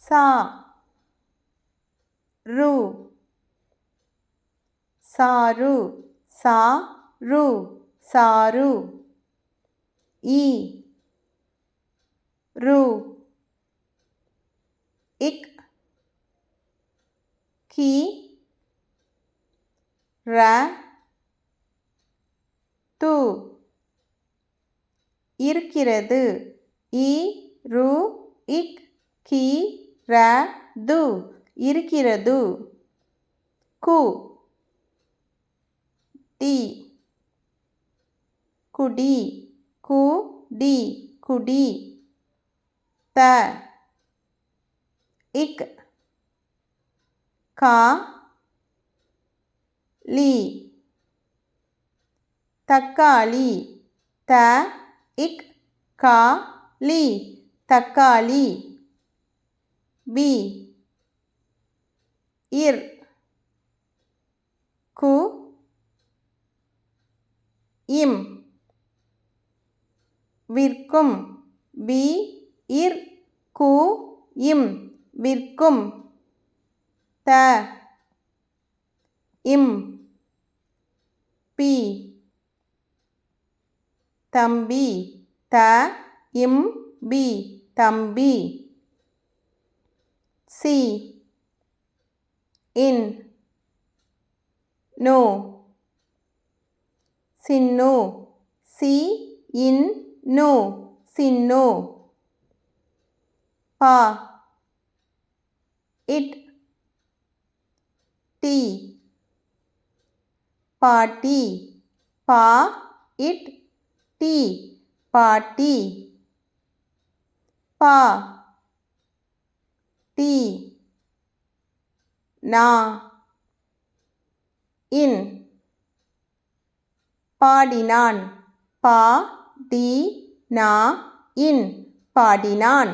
சா ரு சாரு சா ரு சாரு இ ரு இக் கி ர து இருக்கிறது இ ரு இக் கி ர து இருக்கிறது கு டி குடி கு டி குடி த இக் கா லி தக்காளி த இக் கா லி தக்காளி பி இர் கு இம் விற்கும் பி இர் கு இம் விற்கும் த இம் பி தம்பி த இம் பி தம்பி சி இன் நோ சின்னு சி இன் நோ சின்னு பா இட் டி பாட்டி பா இட் டி பாட்டி பா டி நா இன் பாடினான் பா டி நா இன் பாடினான்